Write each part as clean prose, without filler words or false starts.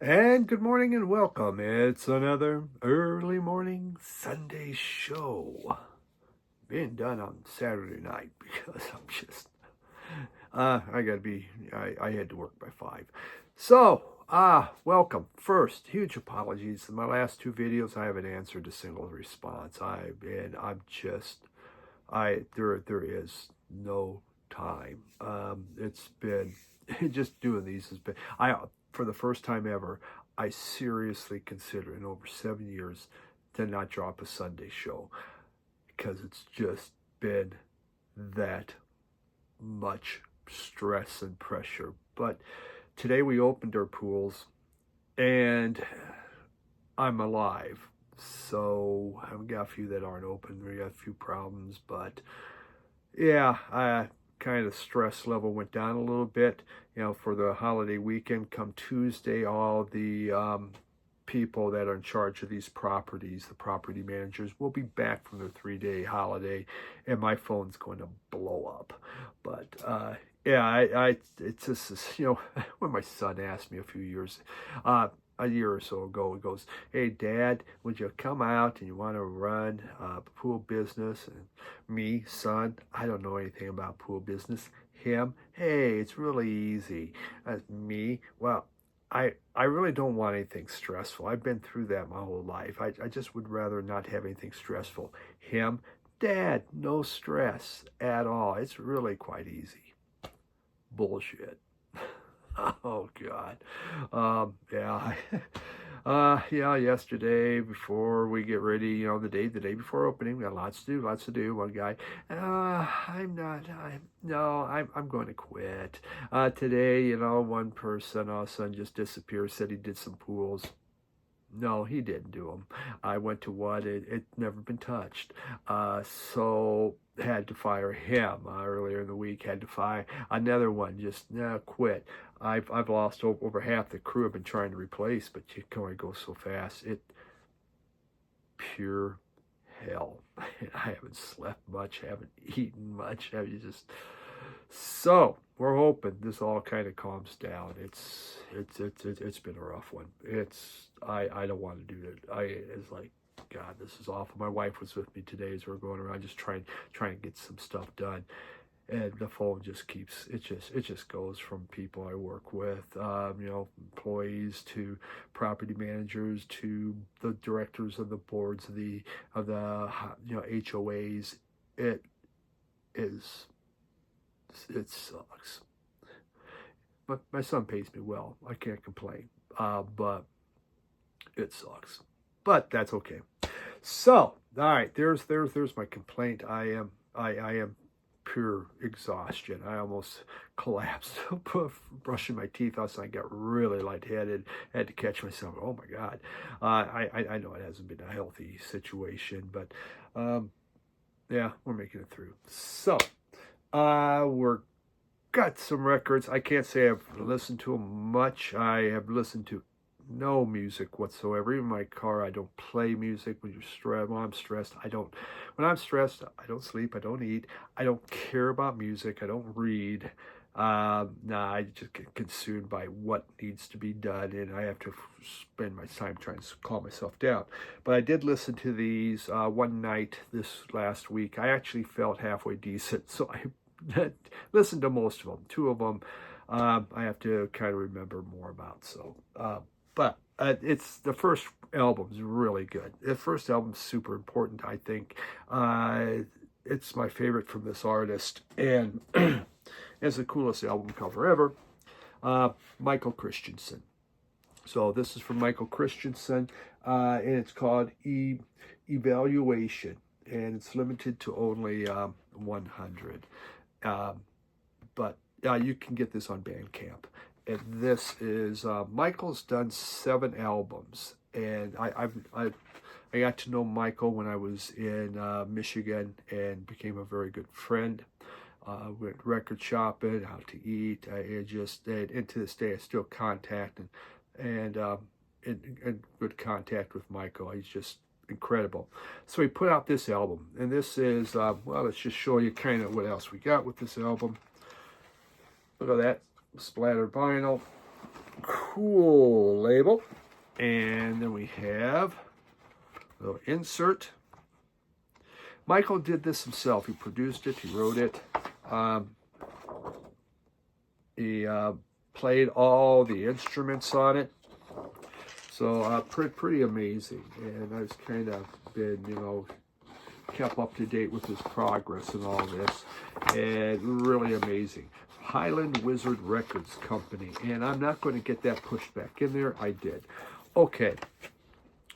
And good morning and welcome. It's another early morning Sunday show. Being done on Saturday night because I'm just, I had to work by 5. So, welcome. First, huge apologies. In my last 2 videos, I haven't answered a single response. There is no time. It's been, just doing these has been, for the first time ever, I seriously consider in over 7 years to not drop a Sunday show because it's just been that much stress and pressure. But today we opened our pools and I'm alive. So I've got a few that aren't open. We got a few problems, but yeah, kind of stress level went down a little bit, for the holiday weekend. Come Tuesday, all the people that are in charge of these properties, the property managers, will be back from their 3-day holiday, and my phone's going to blow up. But yeah, it's just, when my son asked me a year or so ago, he goes, "Hey, Dad, would you come out and you want to run a pool business?" And me, son, I don't know anything about pool business. Him, hey, it's really easy. Me, well, I really don't want anything stressful. I've been through that my whole life. I just would rather not have anything stressful. Him, Dad, no stress at all. It's really quite easy. Bullshit. Oh God. Yeah. Yeah, yesterday before we get ready, the day before opening, we got lots to do. One guy, I'm going to quit. Today, one person all of a sudden just disappeared, said he did some pools. No, he didn't do them. I went to one, it never been touched. So had to fire him earlier in the week. Had to fire another one. Just quit. I've lost over half the crew I've been trying to replace, but you can only go so fast. It pure hell. I haven't slept much, haven't eaten much. So we're hoping this all kind of calms down. It's been a rough one. I don't want to do it. It's like, God, this is awful. My wife was with me today as we're going around just trying to get some stuff done. And the phone just it just goes from people I work with, employees, to property managers, to the directors of the boards of the HOAs. It sucks. But my son pays me well. I can't complain. But it sucks. But that's okay. So, all right, there's my complaint. I am pure exhaustion. I almost collapsed brushing my teeth. I got really lightheaded. I had to catch myself. Oh my God. I know it hasn't been a healthy situation, but yeah, we're making it through. So we're got some records. I can't say I've listened to them much. I have listened to no music whatsoever. Even in my car, I don't play music. When I'm stressed, I don't. When I'm stressed, I don't sleep. I don't eat. I don't care about music. I don't read. I just get consumed by what needs to be done, and I have to spend my time trying to calm myself down. But I did listen to these one night this last week. I actually felt halfway decent, so I listened to most of them. 2 of them I have to kind of remember more about. So, but it's the first album's really good. The first album's super important, I think. It's my favorite from this artist, and it's the coolest album cover ever. Michael Christensen. So this is from Michael Christensen, and it's called Evaluation, and it's limited to only 100. But you can get this on Bandcamp. And this is Michael's done 7 albums, and I got to know Michael when I was in Michigan and became a very good friend. Went record shopping, out to eat. And to this day I still contact and in good contact with Michael. He's just incredible. So he put out this album, and this is let's just show you kind of what else we got with this album. Look at that splattered vinyl. cool label. And then we have a little insert. Michael did this himself. He produced it. He wrote it. He played all the instruments on it. So pretty amazing. And I've kind of been, kept up to date with his progress and all this. And really amazing. Highland Wizard Records Company. And I'm not going to get that pushed back in there. I did. Okay.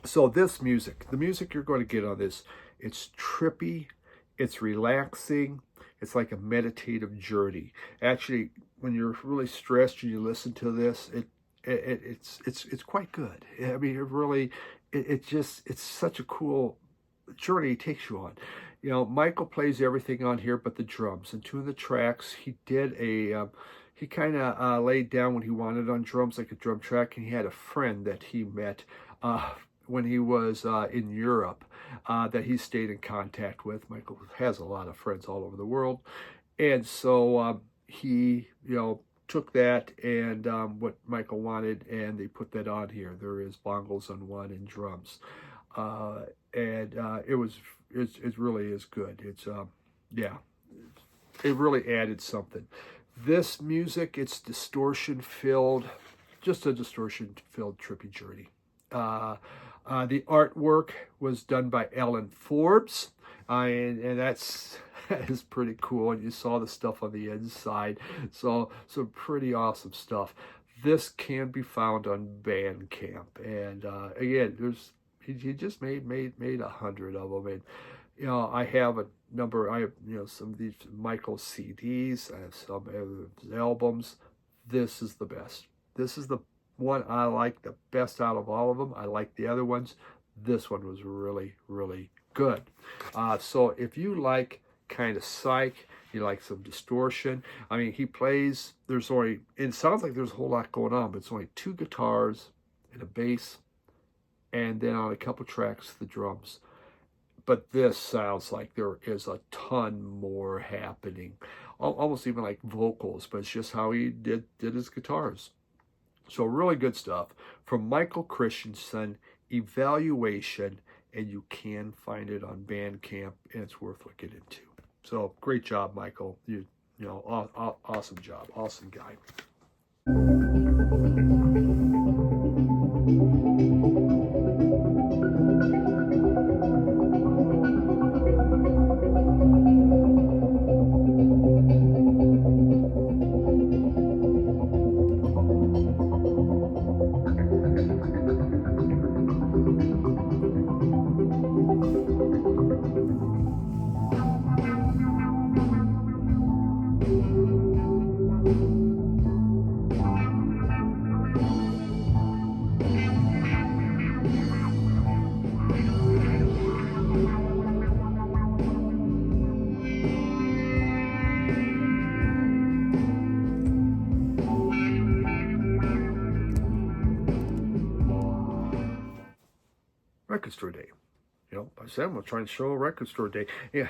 So this music, the music you're going to get on this, it's trippy, it's relaxing, it's like a meditative journey. Actually, when you're really stressed and you listen to this, it's quite good. I mean, it's such a cool journey it takes you on. Michael plays everything on here but the drums. And two of the tracks, he kind of laid down what he wanted on drums, like a drum track, and he had a friend that he met when he was in Europe that he stayed in contact with. Michael has a lot of friends all over the world. And so he, took that and what Michael wanted, and they put that on here. There is bongos on one and drums. It really is good. It's, it really added something. This music, it's distortion-filled, just a distortion-filled trippy journey. The artwork was done by Ellen Forbes, and that is pretty cool. And you saw the stuff on the inside, so some pretty awesome stuff. This can be found on Bandcamp, and again, he just made 100 of them. And I have a number. I have some of these Michael CDs. I have some of his albums. This is the best. This is the one I like the best out of all of them. I like the other ones. This one was really, really good. So if you like kind of psych, you like some distortion. I mean, he plays, it sounds like there's a whole lot going on, but it's only 2 guitars and a bass, and then on a couple tracks, the drums. But this sounds like there is a ton more happening. Almost even like vocals, but it's just how he did his guitars. So really good stuff from Michael Christensen, Evaluation, and you can find it on Bandcamp, and it's worth looking into. So great job, Michael. Awesome job. Awesome guy. Record store day. I said I'm trying to show a record store day. Yeah,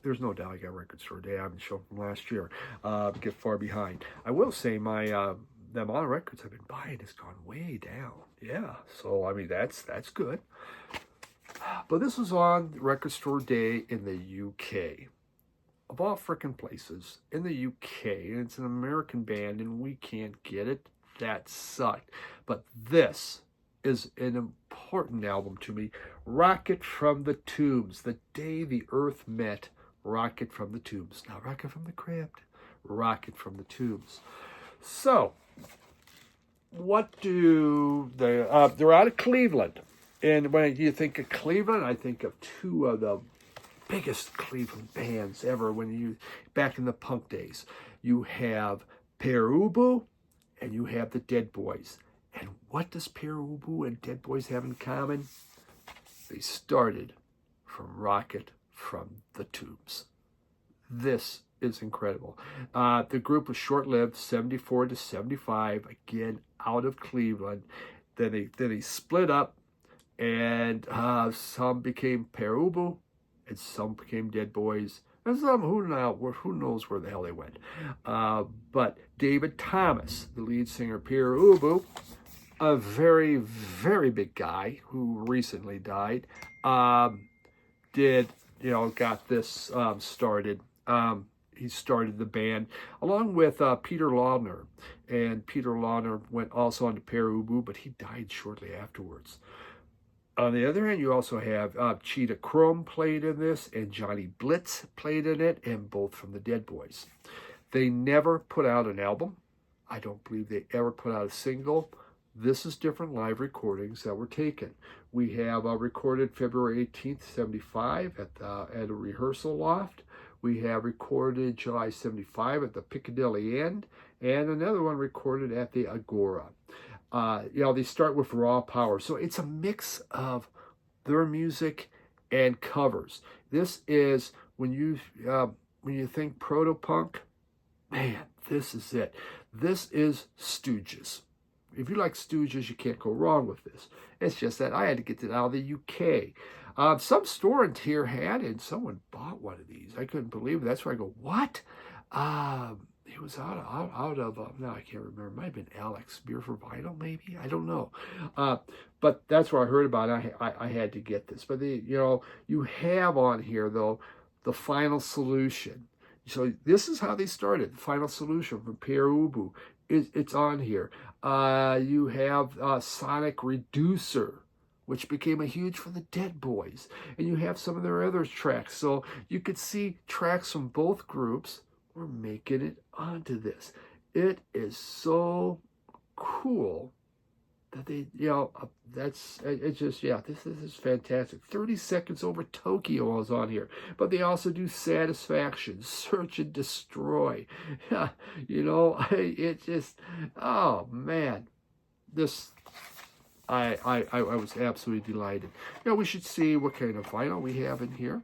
there's no doubt I got record store day. I haven't shown from last year. Get far behind. I will say my the amount of records I've been buying has gone way down. Yeah, so I mean that's good. But this was on record store day in the UK. Of all frickin' places, in the UK, and it's an American band, and we can't get it. That sucked. But this is an important album to me. Rocket from the Tombs, The Day the Earth Met. Rocket from the Tombs. Not Rocket from the Crypt. Rocket from the Tombs. So, what do they... they're out of Cleveland. And when you think of Cleveland, I think of 2 of the biggest Cleveland bands ever back in the punk days. You have Pere Ubu and you have the Dead Boys. And what does Pere Ubu and Dead Boys have in common? They started from Rocket from the Tombs. This is incredible. The group was short-lived, 74 to 75, again, out of Cleveland. Then they split up, and some became Pere Ubu, and some became Dead Boys, And some, who knows where the hell they went. But David Thomas, the lead singer, Pierre Ubu, a very, very big guy who recently died, got this started. He started the band along with Peter Laudner. And Peter Laudner went also on to Pierre Ubu, but he died shortly afterwards. On the other hand, you also have Cheetah Chrome played in this, and Johnny Blitz played in it, and both from the Dead Boys. They never put out an album. I don't believe they ever put out a single. This is different live recordings that were taken. We have recorded February 18th, 75 at a rehearsal loft. We have recorded July 75 at the Piccadilly End, and another one recorded at the Agora. They start with raw power. So it's a mix of their music and covers. This is, when you think proto-punk, man, this is it. This is Stooges. If you like Stooges, you can't go wrong with this. It's just that I had to get it out of the UK. Some store in here had it, and someone bought one of these. I couldn't believe it. That's where I go, what? It was out of no, I can't remember. It might have been Alex Beer for Vinyl, maybe. I don't know. But that's where I heard about it. I had to get this. But you have on here though the Final Solution. So this is how they started. The Final Solution from Pierre Ubu. It's on here. You have Sonic Reducer, which became a huge for the Dead Boys. And you have some of their other tracks. So you could see tracks from both groups were making it onto this. It is so cool that they, this is fantastic. 30 Seconds Over Tokyo is on here. But they also do Satisfaction, Search and Destroy. It just, oh man. This, I was absolutely delighted. We should see what kind of vinyl we have in here.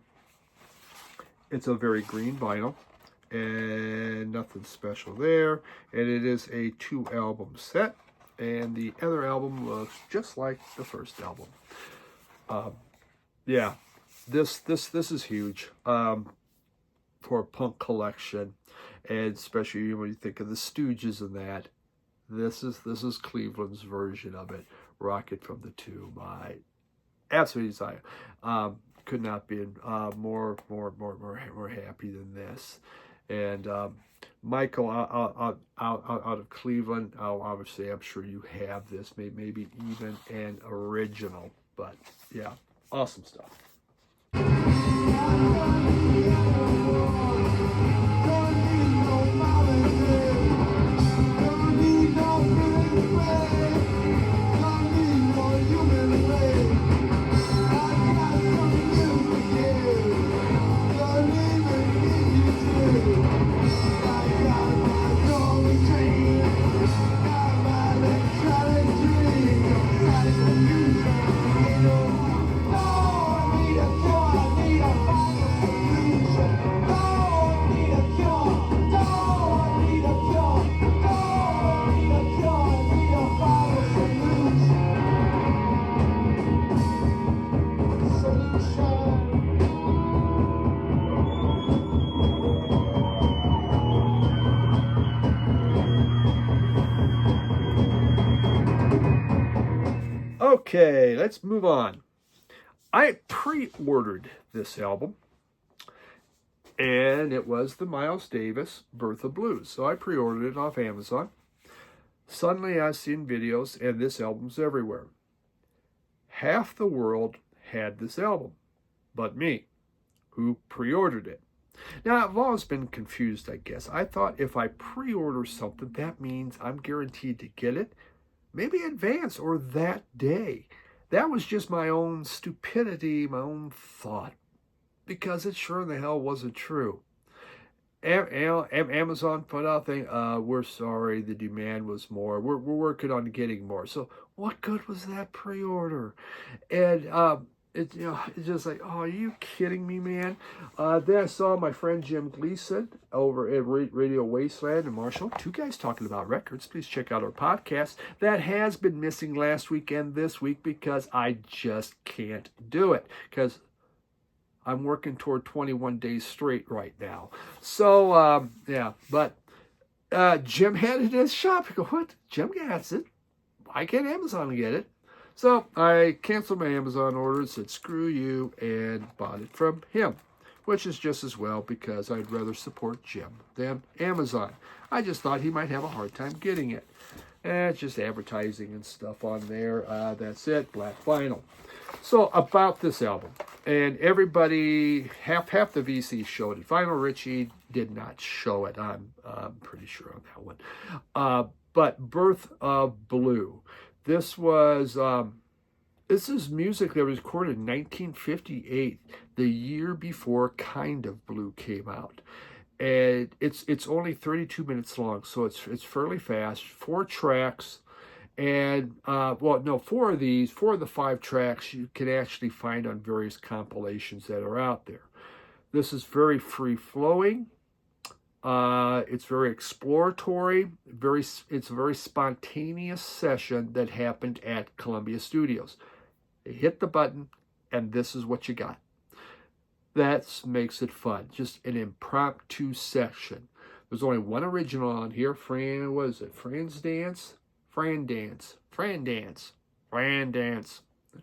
It's a very green vinyl. And nothing special there. And it is a 2-album set. And the other album looks just like the first album. This is huge for a punk collection, and especially when you think of the Stooges and that. This is Cleveland's version of it. Rocket from the Tomb. I absolutely desire. Could not be more happy than this. And Michael out of Cleveland, obviously I'm sure you have this, maybe even an original, but yeah, awesome stuff. Okay, let's move on. I pre-ordered this album, and it was the Miles Davis Birth of Blues. So I pre-ordered it off Amazon. Suddenly I've seen videos, and this album's everywhere. Half the world had this album, but me, who pre-ordered it. Now, I've always been confused, I guess. I thought if I pre-order something, that means I'm guaranteed to get it, maybe in advance or that day. That was just my own stupidity, my own thought, because it sure in the hell wasn't true. Amazon put out thing, we're sorry, the demand was more. We're working on getting more. So what good was that pre-order? And it's just like, oh, are you kidding me, man? Then I saw my friend Jim Gleason over at Radio Wasteland in Marshall. 2 guys talking about records. Please check out our podcast. That has been missing last week and this week because I just can't do it. Because I'm working toward 21 days straight right now. So, yeah, but Jim had it in his shop. I go, what? Jim gets it. Why can't Amazon get it? So I canceled my Amazon order and said, screw you, and bought it from him, which is just as well because I'd rather support Jim than Amazon. I just thought he might have a hard time getting it. And it's just advertising and stuff on there. That's it, black vinyl. So about this album, and everybody, half the VC showed it. Vinyl Richie did not show it. I'm pretty sure on that one. But Birth of Blue. This is music that was recorded in 1958, the year before Kind of Blue came out. And it's only 32 minutes long, so it's fairly fast. 4 tracks, and 4 of the 5 tracks you can actually find on various compilations that are out there. This is very free flowing. It's very exploratory. It's a very spontaneous session that happened at Columbia Studios. They hit the button, and this is what you got. That makes it fun. Just an impromptu section. There's only one original on here. Fran's Dance? Fran Dance.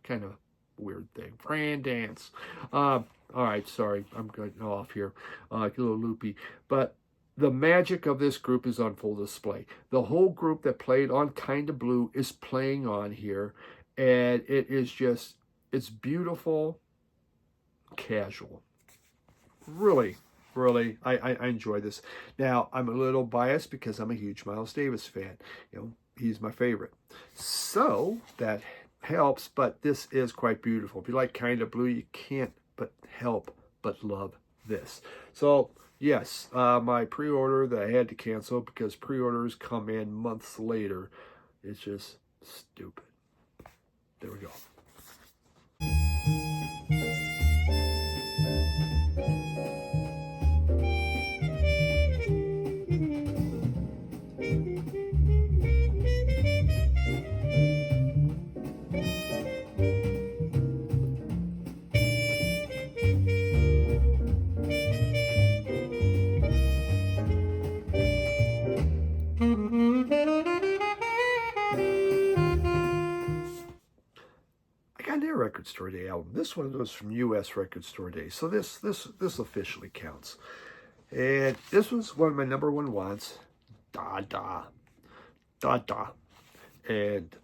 Kind of weird thing. Fran Dance. All right, sorry. I'm going off here. A little loopy. But the magic of this group is on full display. The whole group that played on Kind of Blue is playing on here. And it is just, it's beautiful, casual. Really, I enjoy this. Now, I'm a little biased because I'm a huge Miles Davis fan. He's my favorite. So that helps, but this is quite beautiful. If you like Kind of Blue, you can't but help but love this. So, yes, my pre-order that I had to cancel because pre-orders come in months later. It's just stupid. There we go. Record Store Day album. This one was from U.S. Record Store Day, so this officially counts. And this was one of my number one wants, Dada, and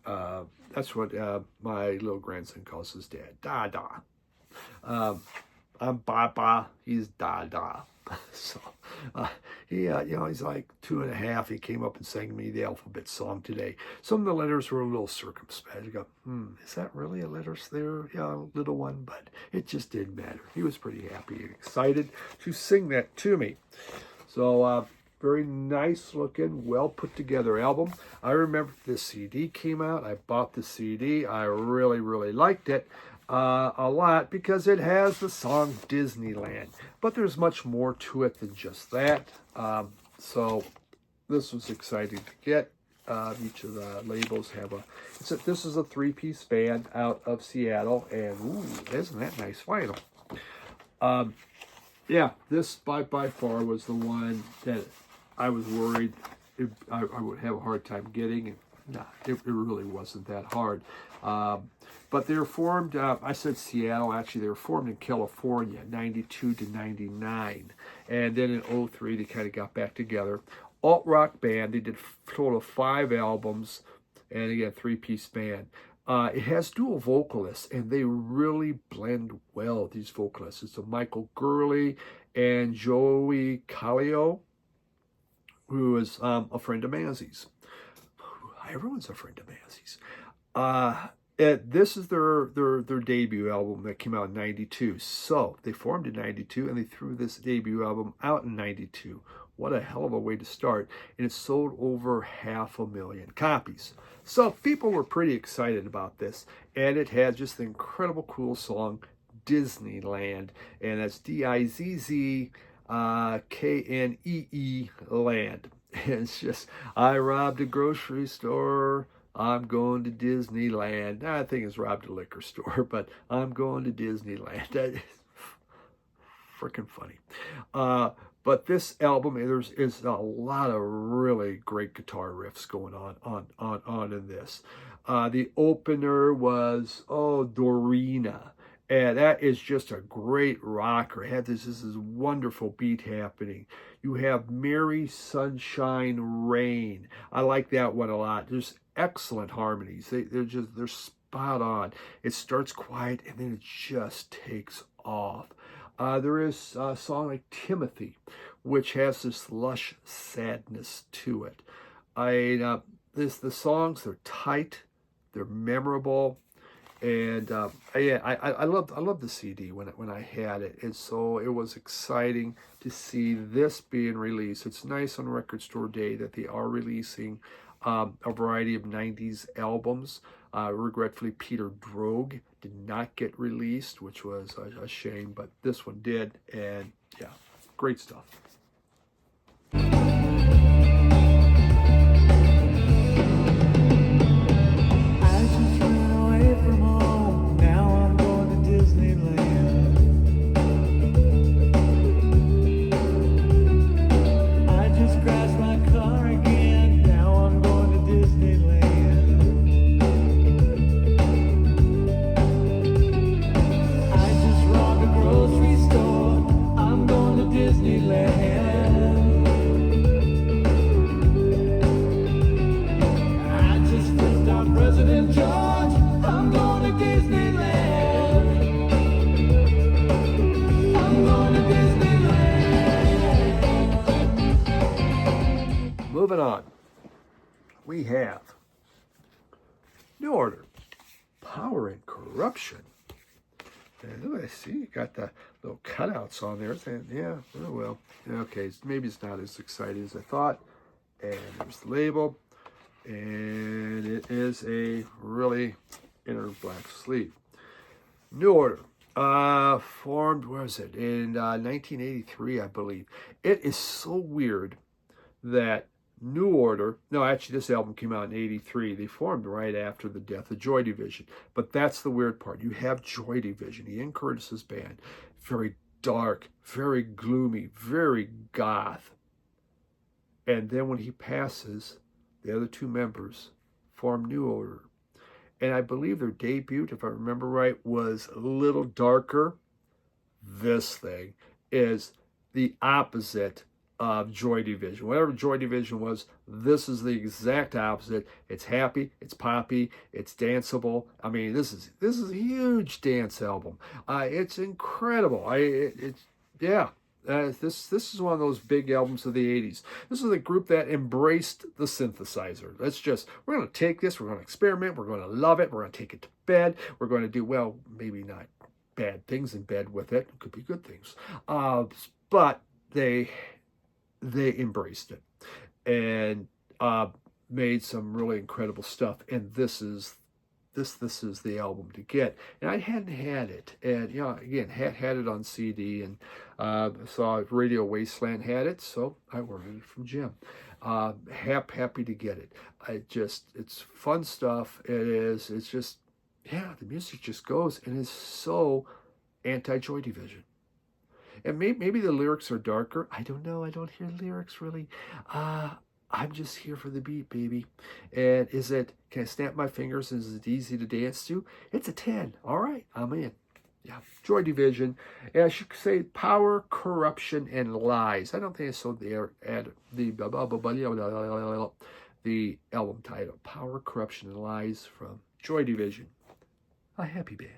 that's what my little grandson calls his dad, Dada. I'm Baba, he's Dada. So he's like 2.5. He came up and sang me the alphabet song today. Some of the letters were a little circumspect. I go, is that really a letter there? Yeah, a little one, but it just didn't matter. He was pretty happy and excited to sing that to me. So very nice looking, well put together album. I remember the CD came out. I bought the CD. I really, really liked it. A lot because it has the song Disneyland, but there's much more to it than just that. So this was exciting to get. Each of the labels have this is a 3-piece band out of Seattle, and ooh, isn't that nice vinyl? Yeah, this by far was the one that I was worried I would have a hard time getting. No, it really wasn't that hard. But they were formed, I said Seattle, actually they were formed in California, 92 to 99. And then in 03, they kind of got back together. Alt-rock band, they did a total of 5 albums, and again, 3-piece band. It has dual vocalists, and they really blend well, these vocalists. It's a Michael Gurley and Joey Callio, who is a friend of Mazzy's. Everyone's a friend of Mazzy's. This is their debut album that came out in 92. So they formed in 92 and they threw this debut album out in 92. What a hell of a way to start. And it sold over 500,000 copies. So people were pretty excited about this. And it had just the incredible cool song, Disneyland. And that's D-I-Z-Z Knee Land. It's just, I robbed a grocery store, I'm going to Disneyland. I think it's robbed a liquor store, but I'm going to Disneyland. That is freaking funny. But this album, is a lot of really great guitar riffs going on in this. The opener was, Dorina. And that is just a great rocker. It had this wonderful beat happening. You have Merry Sunshine Rain. I like that one a lot. There's excellent harmonies. They're spot on. It starts quiet and then it just takes off. There is a song like Timothy, which has this lush sadness to it. The songs, they're tight, they're memorable, and I loved the CD when I had it, and so it was exciting to see this being released. It's nice on Record Store Day that they are releasing a variety of 90s albums. Regretfully, Peter Droge did not get released, which was a shame, but this one did, and yeah, great stuff. Moving on, we have New Order, Power and Corruption. And I see you got the little cutouts on there. And yeah, oh well. Okay, maybe it's not as exciting as I thought. And there's the label. And it is a really inner black sleeve. New Order. Formed, where is it? In 1983, I believe. It is so weird that New Order, no, actually this album came out in 83. They formed right after the death of Joy Division. But that's the weird part. You have Joy Division, Ian Curtis's band. Very dark, very gloomy, very goth. And then when he passes, the other two members form New Order. And I believe their debut, if I remember right, was a little darker. This thing is the opposite of Joy Division. Whatever Joy Division was, this is the exact opposite. It's happy, it's poppy, it's danceable. I mean, this is a huge dance album. It's incredible. This is one of those big albums of the 80s. This is a group that embraced the synthesizer. We're going to take this, we're going to experiment, we're going to love it, we're going to take it to bed, we're going to do, well, maybe not bad things in bed with it. It could be good things. But they embraced it and made some really incredible stuff. And this is the album to get. And I hadn't had it, and again had it on CD, and saw Radio Wasteland had it, so I ordered it from Jim. Happy to get it. It's fun stuff. It is. It's just, the music just goes, and it's so anti-Joy Division. And maybe the lyrics are darker. I don't know. I don't hear lyrics really. I'm just here for the beat, baby. And can I snap my fingers? Is it easy to dance to? It's a 10. All right, I'm in. Yeah, Joy Division. And I should say Power, Corruption, and Lies. I don't think I saw the album title. Power, Corruption, and Lies from Joy Division. A happy band.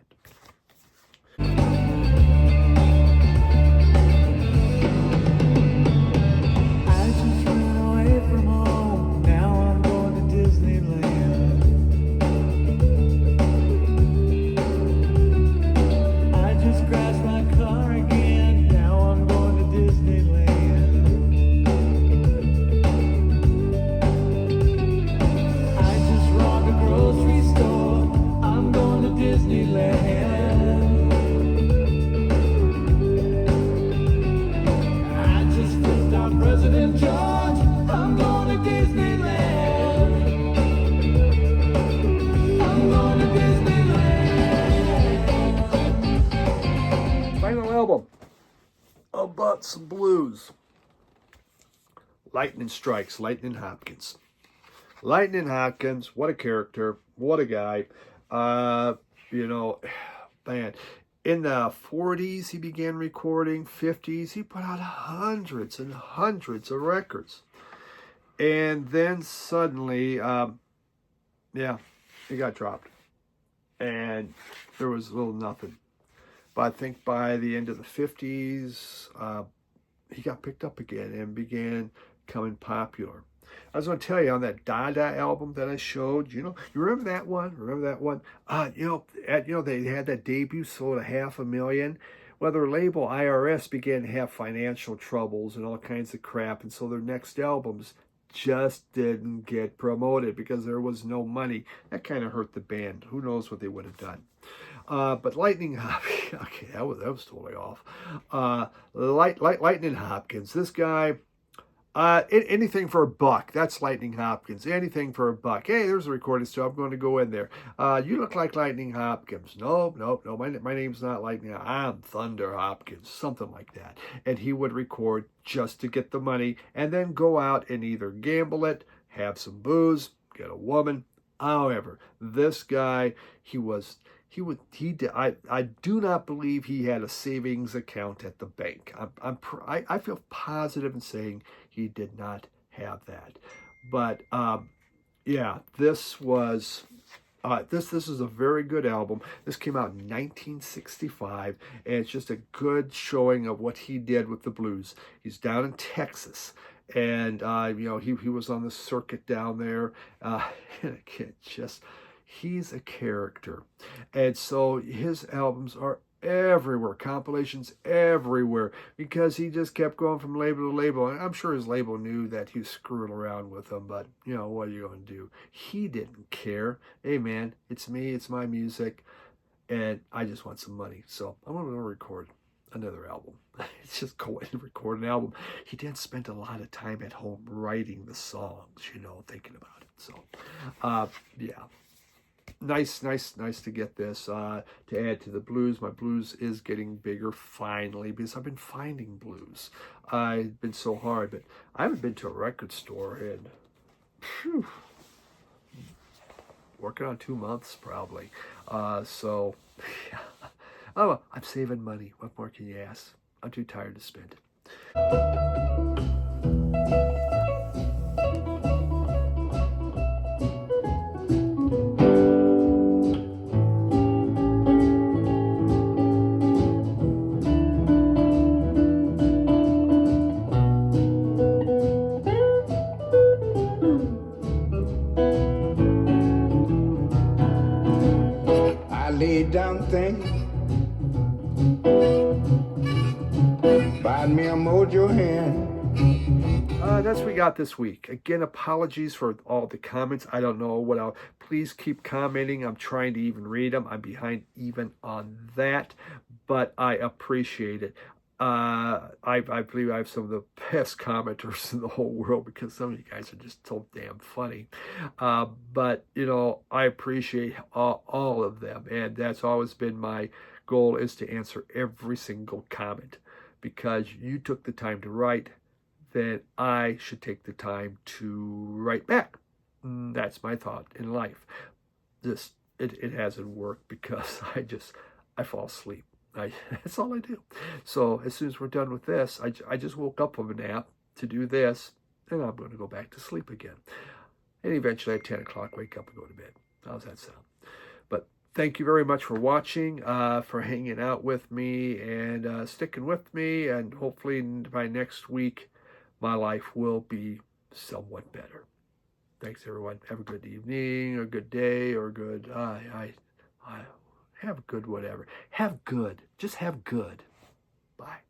Disneyland. about some blues. Lightning strikes, Lightnin Hopkins. Lightnin Hopkins, what a character, what a guy. You know, man, in the 40s he began recording, 50s he put out hundreds and hundreds of records. And then suddenly, yeah, he got dropped. And there was little nothing. But I think by the end of the 50s, he got picked up again and began becoming popular. I was going to tell you on that Dada album that I showed, you remember that one? Remember that one? They had that debut, sold 500,000. Well, their label IRS began to have financial troubles and all kinds of crap, and so their next albums just didn't get promoted because there was no money. That kind of hurt the band. Who knows what they would have done? But Lightnin Hopkins, okay, that was totally off. Lightnin Hopkins, this guy, anything for $1. That's Lightnin Hopkins. Anything for $1. Hey, there's a recording studio. I'm going to go in there. You look like Lightnin Hopkins. No. My name's not Lightnin. I'm Thunder Hopkins. Something like that. And he would record just to get the money and then go out and either gamble it, have some booze, get a woman. However, this guy, I do not believe he had a savings account at the bank. I feel positive in saying he did not have that. But yeah, this was this is a very good album. This came out in 1965, and it's just a good showing of what he did with the blues. He's down in Texas. And he was on the circuit down there, and again, he's a character. And so his albums are everywhere, compilations everywhere, because he just kept going from label to label. And I'm sure his label knew that he was screwing around with them, but what are you going to do? He didn't care. Hey man, it's me, it's my music, and I just want some money. So I'm going to record another album. It's just go in and record an album. He did spend a lot of time at home writing the songs, thinking about it. So yeah, nice to get this to add to the blues. My blues is getting bigger finally, because I've been finding blues. It's been so hard, but I haven't been to a record store in working on 2 months probably. So yeah. Oh, well, I'm saving money. What more can you ask? I'm too tired to spend it. I laid down things me a mojo hand. That's what we got this week. Again, apologies for all the comments. I don't know what I'll... Please keep commenting. I'm trying to even read them. I'm behind even on that, but I appreciate it. I believe I have some of the best commenters in the whole world, because some of you guys are just so damn funny. But, I appreciate all of them, and that's always been my goal, is to answer every single comment, because you took the time to write. Then I should take the time to write back. That's my thought in life. It hasn't worked because I fall asleep. That's all I do. So as soon as we're done with this, I just woke up from a nap to do this, and I'm going to go back to sleep again. And eventually at 10 o'clock, wake up and go to bed. How's that sound? But thank you very much for watching, for hanging out with me, and sticking with me. And hopefully by next week, my life will be somewhat better. Thanks, everyone. Have a good evening, or good day, or good... have good whatever. Have good. Just have good. Bye.